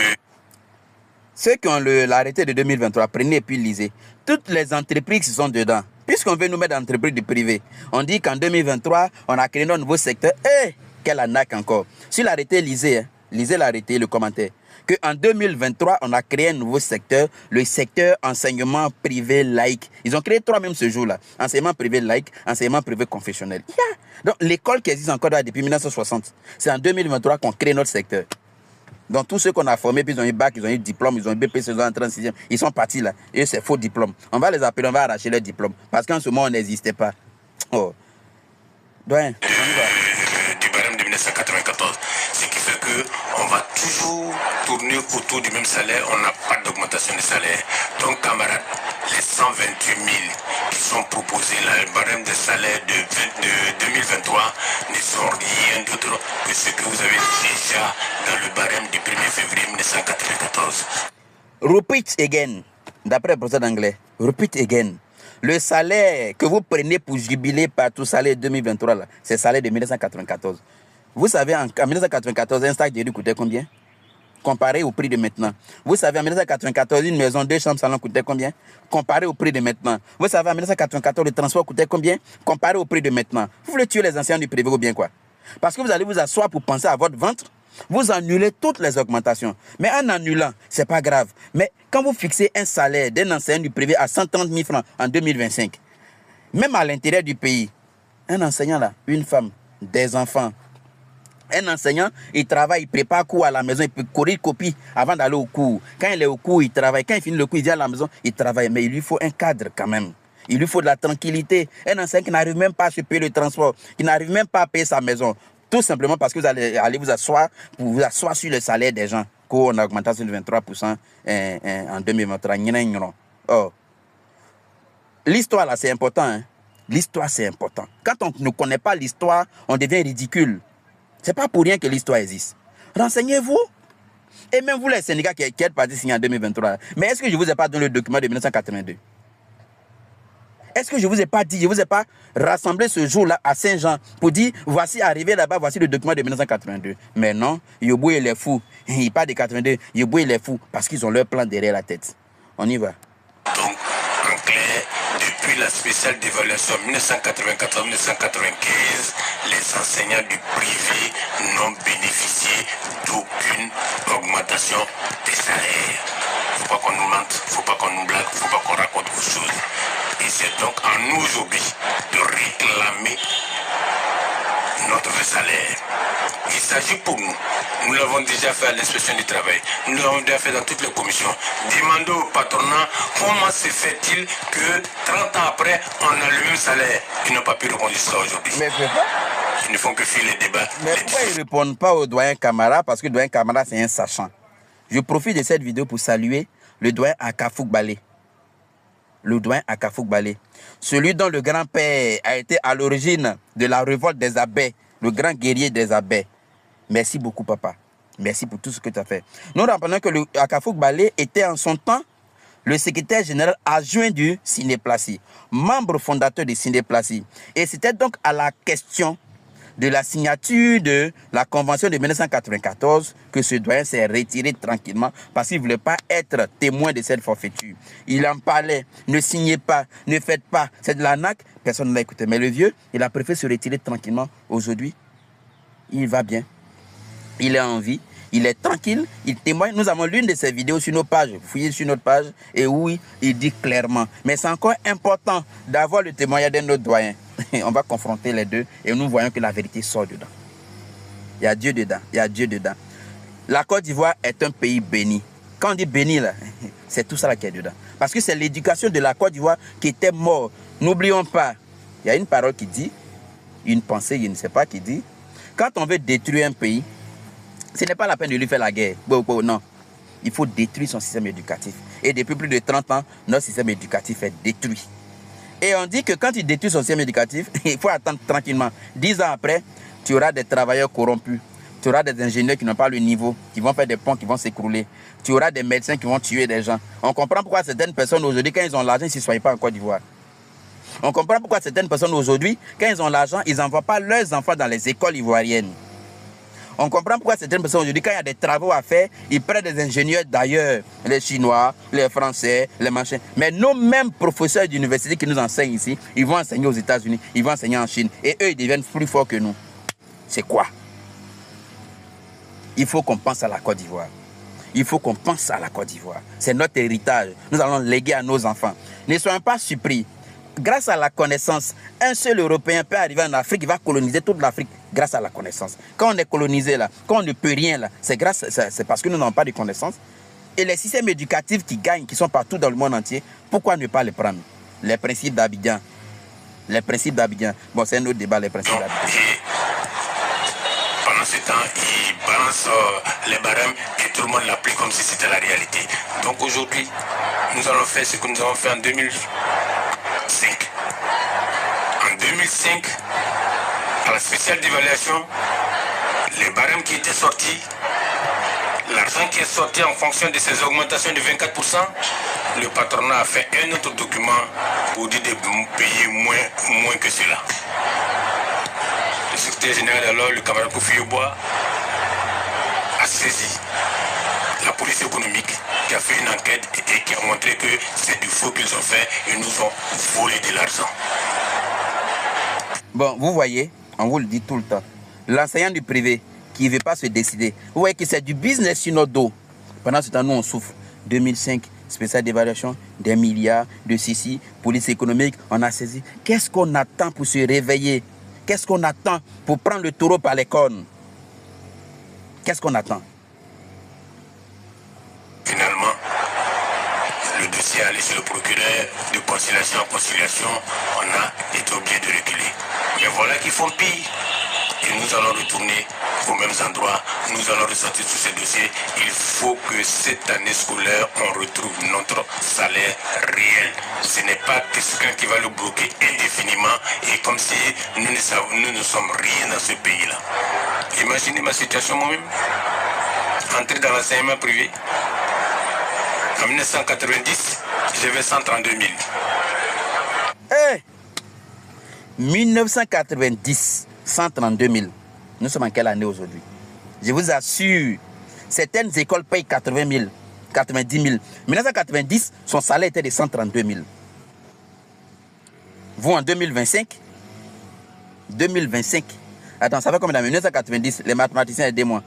Ceux qui ont l'arrêté de 2023, prenez et puis lisez. Toutes les entreprises qui sont dedans, puisqu'on veut nous mettre dans l'entreprise du privé, on dit qu'en 2023, on a créé un nouveau secteur. Eh, quelle arnaque encore. Sur l'arrêté, lisez, hein. Lisez l'arrêté, le commentaire. Qu'en 2023, on a créé un nouveau secteur, le secteur enseignement privé laïque. Ils ont créé 3 même ce jour-là. Enseignement privé laïque, enseignement privé confessionnel. Yeah. Donc l'école qui existe encore depuis 1960, c'est en 2023 qu'on crée notre secteur. Donc tous ceux qu'on a formés, puis ils ont eu bac, ils ont eu diplôme, ils ont eu BPC, ils ont entré en 6e, ils sont partis là. Et c'est faux diplôme. On va les appeler, on va arracher leur diplôme. Parce qu'en ce moment, on n'existait pas. Oh. Doyen, on y va. Du barème de 1994. Ce qui fait qu'on va toujours tourner autour du même salaire, on n'a pas d'augmentation de salaire. Donc camarades, les 128 000 qui sont proposés là, le barème de salaire de 2023 ne sont rien d'autre que ce que vous avez déjà dans le barème du 1er février 1994. Repeat again. D'après le professeur d'anglais. Repeat again. Le salaire que vous prenez pour jubiler par tout salaire 2023, là, c'est le salaire de 1994. Vous savez, en 1994, un sac de riz coûtait combien? Comparé au prix de maintenant. Vous savez, en 1994, une maison, 2 chambres, salon coûtait combien? Comparé au prix de maintenant. Vous savez, en 1994, le transport coûtait combien? Comparé au prix de maintenant. Vous voulez tuer les anciens du privé ou bien quoi? Parce que vous allez vous asseoir pour penser à votre ventre. Vous annulez toutes les augmentations. Mais en annulant, ce n'est pas grave. Mais quand vous fixez un salaire d'un enseignant du privé à 130 000 francs en 2025, même à l'intérieur du pays, un enseignant là, une femme, des enfants, un enseignant, il travaille, il prépare cours à la maison, il peut courir copie avant d'aller au cours. Quand il est au cours, il travaille. Quand il finit le cours, il vient à la maison, il travaille. Mais il lui faut un cadre quand même. Il lui faut de la tranquillité. Un enseignant qui n'arrive même pas à se payer le transport, qui n'arrive même pas à payer sa maison. Tout simplement parce que vous allez vous asseoir pour vous asseoir sur le salaire des gens. Qu'on a augmentation de 23% en 2023. Oh. L'histoire là, c'est important. Hein? L'histoire, c'est important. Quand on ne connaît pas l'histoire, on devient ridicule. Ce n'est pas pour rien que l'histoire existe. Renseignez-vous. Et même vous, les syndicats qui êtes partis signer en 2023. Mais est-ce que je ne vous ai pas donné le document de 1982? Est-ce que je ne vous ai pas dit, je ne vous ai pas rassemblé ce jour-là à Saint-Jean pour dire, voici arrivé là-bas, voici le document de 1982. Mais non, Yobou il est fou. Il parle de 82, Yobou il est fou parce qu'ils ont leur plan derrière la tête. On y va. Donc, en clair, depuis la spéciale d'évaluation 1994-1995, les enseignants du privé n'ont bénéficié d'aucune augmentation des salaires. Il ne faut pas qu'on nous mente, il ne faut pas qu'on nous blague, il ne faut pas qu'on raconte autre chose. Et c'est donc à nous aujourd'hui de réclamer notre salaire. Il s'agit pour nous. Nous l'avons déjà fait à l'inspection du travail. Nous l'avons déjà fait dans toutes les commissions. Demandons au patronat comment se fait-il que 30 ans après, on a le même salaire. Ils n'ont pas pu répondre ça aujourd'hui. Mais ils ne font que fuir les débats. Mais pourquoi ils ne répondent pas au doyen Camara? Parce que le doyen Camara, c'est un sachant. Je profite de cette vidéo pour saluer le doyen Akafouk Balé. Le doyen Akafouk Balé. Celui dont le grand-père a été à l'origine de la révolte des abbés, le grand guerrier des abbés. Merci beaucoup, papa. Merci pour tout ce que tu as fait. Nous rappelons que le Akafouk Balé était en son temps le secrétaire général adjoint du Cinéplacie, membre fondateur du Cinéplacie. Et c'était donc à la question de la signature de la convention de 1994 que ce doyen s'est retiré tranquillement parce qu'il ne voulait pas être témoin de cette forfaiture. Il en parlait, ne signez pas, ne faites pas, c'est de l'arnaque, personne ne l'a écouté. Mais le vieux, il a préféré se retirer tranquillement. Aujourd'hui, il va bien, il est en vie, il est tranquille, il témoigne. Nous avons l'une de ses vidéos sur nos pages, vous fouillez sur notre page, et oui, il dit clairement. Mais c'est encore important d'avoir le témoignage d'un autre doyen. On va confronter les deux et nous voyons que la vérité sort dedans. Il y a Dieu dedans, il y a Dieu dedans. La Côte d'Ivoire est un pays béni. Quand on dit béni, là, c'est tout ça là qui est dedans. Parce que c'est l'éducation de la Côte d'Ivoire qui était morte. N'oublions pas, il y a une parole qui dit, une pensée, je ne sais pas qui dit, quand on veut détruire un pays, ce n'est pas la peine de lui faire la guerre. Non, il faut détruire son système éducatif. Et depuis plus de 30 ans, notre système éducatif est détruit. Et on dit que quand tu détruis son système éducatif, il faut attendre tranquillement. 10 ans après, tu auras des travailleurs corrompus. Tu auras des ingénieurs qui n'ont pas le niveau, qui vont faire des ponts qui vont s'écrouler. Tu auras des médecins qui vont tuer des gens. On comprend pourquoi certaines personnes aujourd'hui, quand ils ont l'argent, ils ne soignent pas en Côte d'Ivoire. On comprend pourquoi certaines personnes aujourd'hui, quand ils ont l'argent, ils n'envoient pas leurs enfants dans les écoles ivoiriennes. On comprend pourquoi certaines personnes aujourd'hui, quand il y a des travaux à faire, ils prennent des ingénieurs d'ailleurs, les Chinois, les Français, les machins. Mais nos mêmes professeurs d'université qui nous enseignent ici, ils vont enseigner aux États-Unis, ils vont enseigner en Chine. Et eux, ils deviennent plus forts que nous. C'est quoi? Il faut qu'on pense à la Côte d'Ivoire. Il faut qu'on pense à la Côte d'Ivoire. C'est notre héritage. Nous allons léguer à nos enfants. Ne soyons pas surpris. Grâce à la connaissance, un seul Européen peut arriver en Afrique, il va coloniser toute l'Afrique grâce à la connaissance. Quand on est colonisé là, quand on ne peut rien là, c'est parce que nous n'avons pas de connaissances. Et les systèmes éducatifs qui gagnent, qui sont partout dans le monde entier, pourquoi ne pas les prendre? Les principes d'Abidjan. Les principes d'Abidjan. Bon, c'est un autre débat, les principes d'Abidjan. Pendant ce temps, ils balancent les barèmes et tout le monde l'applique comme si c'était la réalité. Donc aujourd'hui, nous allons faire ce que nous avons fait en 2005. En 2005, à la spéciale d'évaluation, les barèmes qui étaient sortis, l'argent qui est sorti en fonction de ces augmentations de 24%, le patronat a fait un autre document pour dire de payer moins que cela. Le secrétaire général alors, le camarade Kofi Yeboah, a saisi la police économique qui a fait une enquête et qui a montré que c'est du faux qu'ils ont fait et nous ont volé de l'argent. Bon, vous voyez, on vous le dit tout le temps, l'enseignant du privé qui ne veut pas se décider, vous voyez que c'est du business sur notre dos. Pendant ce temps, nous, on souffre. 2005, spécial d'évaluation, des milliards, de ceci, police économique, on a saisi. Qu'est-ce qu'on attend pour se réveiller? Qu'est-ce qu'on attend pour prendre le taureau par les cornes? Qu'est-ce qu'on attend? Finalement, le dossier allé sur le procureur, de conciliation en conciliation, on a été obligé de reculer. Mais voilà qu'ils font pire. Et nous allons retourner aux mêmes endroits, nous allons ressortir sur ces dossiers. Il faut que cette année scolaire, on retrouve notre salaire réel. Ce n'est pas quelqu'un qui va le bloquer indéfiniment et comme si nous ne sommes rien dans ce pays-là. Imaginez ma situation moi-même. Entrer dans l'enseignement privé. En 1990, j'avais 132 000. Hey 1990, 132 000. Nous sommes en quelle année aujourd'hui? Je vous assure, certaines écoles payent 80 000, 90 000. 1990, son salaire était de 132 000. Vous, en 2025, attends, ça fait combien d'années? 1990, les mathématiciens, aidez-moi.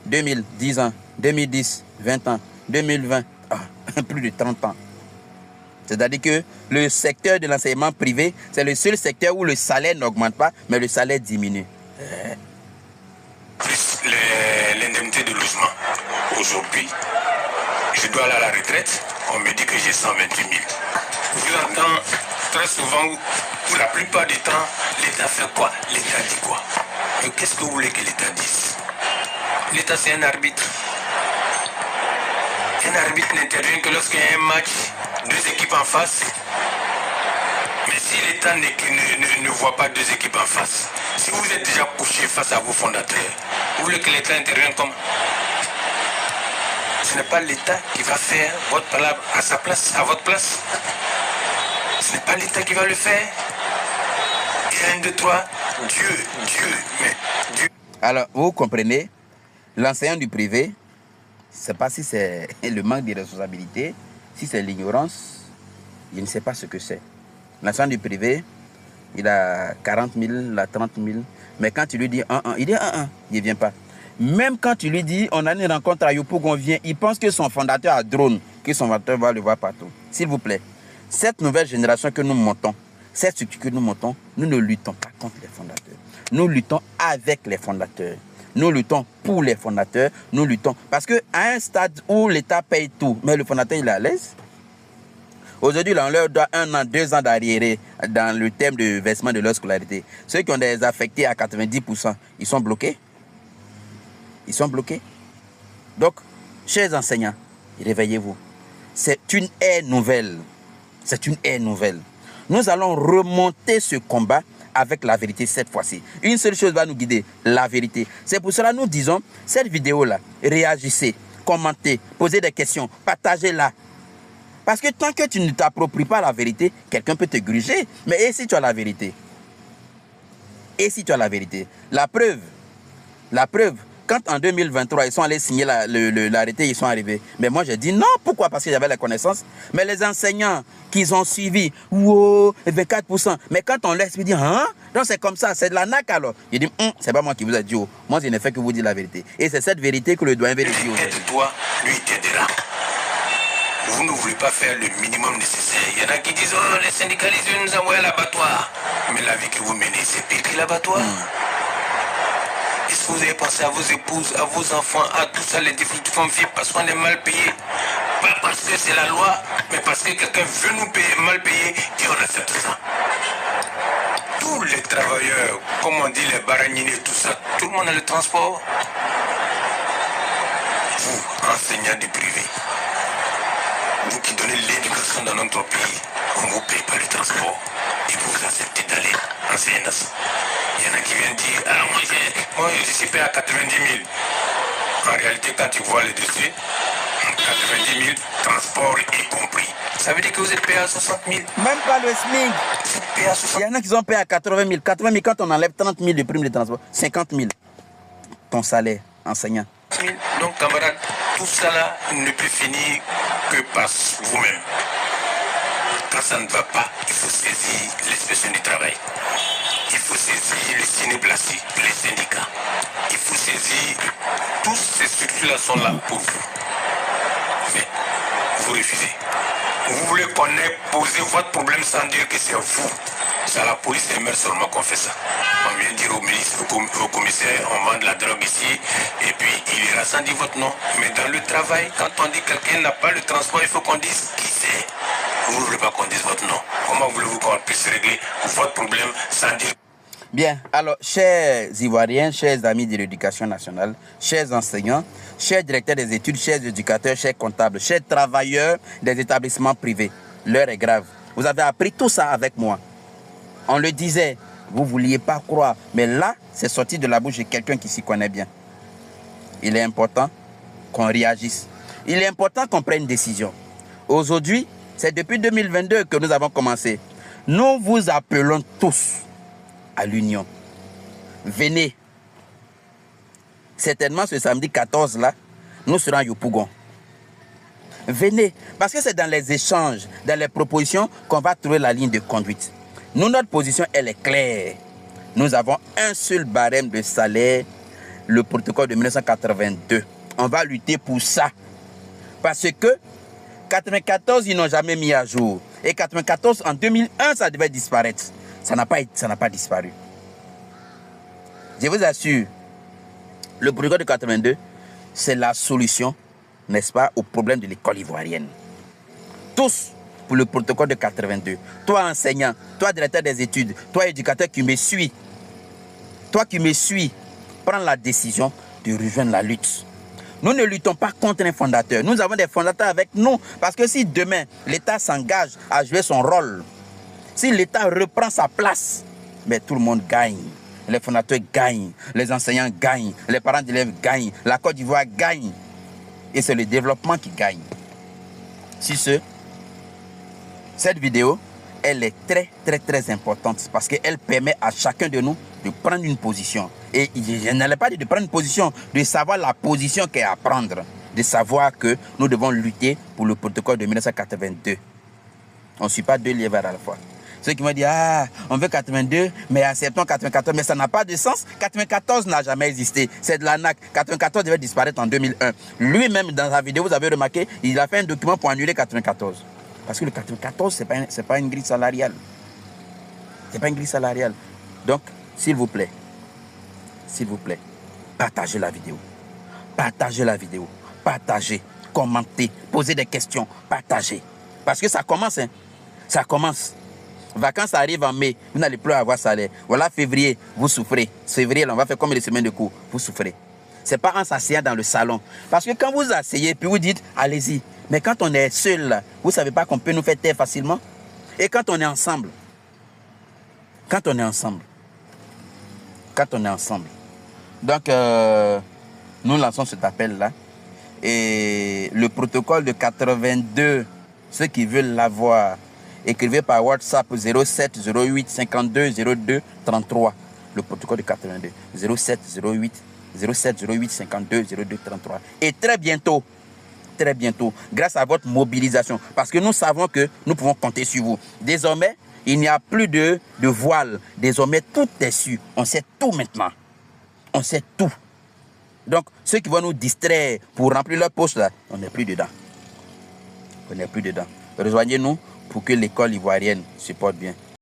2000, 10 ans. 2010, 20 ans. 2020, plus de 30 ans. C'est-à-dire que le secteur de l'enseignement privé, c'est le seul secteur où le salaire n'augmente pas, mais le salaire diminue. Plus l'indemnité de logement. Aujourd'hui, je dois aller à la retraite, on me dit que j'ai 128 000. Je l'entends très souvent où la plupart du temps, l'État fait quoi? L'État dit quoi? Mais qu'est-ce que vous voulez que l'État dise? L'État, c'est un arbitre. Un arbitre n'intervient que lorsqu'il y a un match, deux équipes en face. Mais si l'État ne voit pas deux équipes en face, si vous êtes déjà couché face à vos fondateurs, vous voulez que l'État intervienne comme? Ce n'est pas l'État qui va faire votre palabre à sa place, à votre place. Ce n'est pas l'État qui va le faire. Et 1, 2, 3, Dieu, mais Dieu. Alors, vous comprenez, l'enseignant du privé, je ne sais pas si c'est le manque de responsabilité, si c'est l'ignorance, je ne sais pas ce que c'est. L'enseignant du privé, il a 40 000, il a 30 000, mais quand tu lui dis 1, il dit 1, il ne vient pas. Même quand tu lui dis, on a une rencontre à Yopougon, on vient, il pense que son fondateur a drone, que son fondateur va le voir partout. S'il vous plaît, cette nouvelle génération que nous montons, cette structure que nous montons, nous ne luttons pas contre les fondateurs. Nous luttons avec les fondateurs. Nous luttons pour les fondateurs. Nous luttons. Parce qu'à un stade où l'État paye tout, mais le fondateur, il est à l'aise. Aujourd'hui, on leur doit 1 an, 2 ans d'arriéré dans le thème de versement de leur scolarité. Ceux qui ont des affectés à 90%, ils sont bloqués. Ils sont bloqués. Donc, chers enseignants, réveillez-vous. C'est une ère nouvelle. C'est une ère nouvelle. Nous allons remonter ce combat avec la vérité cette fois-ci. Une seule chose va nous guider, la vérité. C'est pour cela que nous disons, cette vidéo-là, réagissez, commentez, posez des questions, partagez-la. Parce que tant que tu ne t'appropries pas la vérité, quelqu'un peut te gruger. Mais et si tu as la vérité? Et si tu as la vérité? La preuve, quand en 2023, ils sont allés signer l'arrêté, ils sont arrivés. Mais moi, j'ai dit non. Pourquoi? Parce que j'avais la connaissance. Mais les enseignants qu'ils ont suivis, wow, 24%. Mais quand on laisse, ils disent, hein? Donc c'est comme ça, c'est de la naque alors. Il dit, c'est pas moi qui vous ai dit, oh. Moi, je n'ai fait que vous dire la vérité. Et c'est cette vérité que le doyen vérifie aujourd'hui. Aide-toi, lui t'aidera. Vous ne voulez pas faire le minimum nécessaire. Il y en a qui disent, oh, les syndicalistes nous envoient à l'abattoir. Mais la vie que vous menez, c'est pire que l'abattoir. Est-ce que vous avez pensé à vos épouses, à vos enfants, à tout ça, les difficultés qu'on vit parce qu'on est mal payé? Pas parce que c'est la loi, mais parce que quelqu'un veut nous payer mal payé et on accepte ça. Tous les travailleurs, comme on dit les baragniniers, tout ça, tout le monde a le transport. Vous, enseignants du privé, vous qui donnez l'éducation dans notre pays, on ne vous paye pas le transport et vous acceptez d'aller enseigner dans ça. Il y en a qui viennent dire, ah moi je suis payé à 90 000. En réalité, quand tu vois le dessus, 90 000, transport y compris. Ça veut dire que vous êtes payé à 60 000. Même pas le SMIC. Vous êtes payé à 60 000. Il y en a qui sont payés à 80 000. 80 000, quand on enlève 30 000 de prime de transport, 50 000. Ton salaire, enseignant. 000. Donc, camarades, tout ça là ne peut finir que par vous-même. Quand ça ne va pas, il faut saisir l'inspection du travail. Il faut saisir les cinéplastiques, les syndicats. Il faut saisir... Toutes ces structures-là sont là pour vous. Mais vous refusez. Vous voulez qu'on ait posé votre problème sans dire que c'est vous. C'est à la police et maire seulement qu'on fait ça. On vient dire au ministre, au commissaire, on vend de la drogue ici, et puis il ira sans dire votre nom. Mais dans le travail, quand on dit que quelqu'un n'a pas le transport, il faut qu'on dise qui c'est. Vous ne voulez pas qu'on dise votre nom. Comment voulez-vous qu'on puisse régler votre problème sans dire... Bien, alors, chers Ivoiriens, chers amis de l'éducation nationale, chers enseignants, chers directeurs des études, chers éducateurs, chers comptables, chers travailleurs des établissements privés, l'heure est grave. Vous avez appris tout ça avec moi. On le disait, vous ne vouliez pas croire, mais là, c'est sorti de la bouche de quelqu'un qui s'y connaît bien. Il est important qu'on réagisse. Il est important qu'on prenne une décision. Aujourd'hui, c'est depuis 2022 que nous avons commencé. Nous vous appelons tous à l'union. Venez. Certainement ce samedi 14 là, nous serons à Yopougon. Venez, parce que c'est dans les échanges, dans les propositions qu'on va trouver la ligne de conduite. Nous, notre position, elle est claire. Nous avons un seul barème de salaire, le protocole de 1982. On va lutter pour ça. Parce que 94, ils n'ont jamais mis à jour. Et 94, en 2001, ça devait disparaître. Ça n'a pas disparu. Je vous assure, le protocole de 82, c'est la solution, n'est-ce pas, au problème de l'école ivoirienne. Tous pour le protocole de 82. Toi, enseignant, toi, directeur des études, toi, éducateur qui me suis, prends la décision de rejoindre la lutte. Nous ne luttons pas contre un fondateur. Nous avons des fondateurs avec nous. Parce que si demain, l'État s'engage à jouer son rôle, si l'État reprend sa place, mais tout le monde gagne. Les fondateurs gagnent, les enseignants gagnent, les parents d'élèves gagnent, la Côte d'Ivoire gagne. Et c'est le développement qui gagne. Sur ce, cette vidéo, elle est très importante parce qu'elle permet à chacun de nous de prendre une position. Et je n'allais pas dire de prendre une position, de savoir la position qu'est à prendre, de savoir que nous devons lutter pour le protocole de 1982. On ne suit pas deux lièvres à la fois. Ceux qui vont dire, ah, on veut 82, mais acceptons 94, mais ça n'a pas de sens. 94 n'a jamais existé. C'est de l'arnaque. 94 devait disparaître en 2001. Lui-même, dans sa vidéo, vous avez remarqué, il a fait un document pour annuler 94. Parce que le 94, ce n'est pas une grille salariale. Ce n'est pas une grille salariale. Donc, s'il vous plaît, partagez la vidéo. Partagez la vidéo. Partagez, commentez, posez des questions, partagez. Parce que ça commence, hein. Ça commence. Vacances arrivent en mai, vous n'allez plus avoir salaire. Voilà février, vous souffrez. Février, là, on va faire comme les semaines de cours, vous souffrez. Ce n'est pas en s'asseyant dans le salon. Parce que quand vous asseyez, puis vous dites, allez-y. Mais quand on est seul, là, vous ne savez pas qu'on peut nous faire taire facilement. Et quand on est ensemble, Donc, nous lançons cet appel-là. Et le protocole de 82, ceux qui veulent l'avoir, écrivez par WhatsApp 07 08 52 02 33. Le protocole de 82. 07 08 52 02 33. Et très bientôt, grâce à votre mobilisation, parce que nous savons que nous pouvons compter sur vous. Désormais, il n'y a plus de voile. Désormais, tout est su. On sait tout maintenant. On sait tout. Donc, ceux qui vont nous distraire pour remplir leur poste, là, on n'est plus dedans. Rejoignez-nous pour que l'école ivoirienne se porte bien.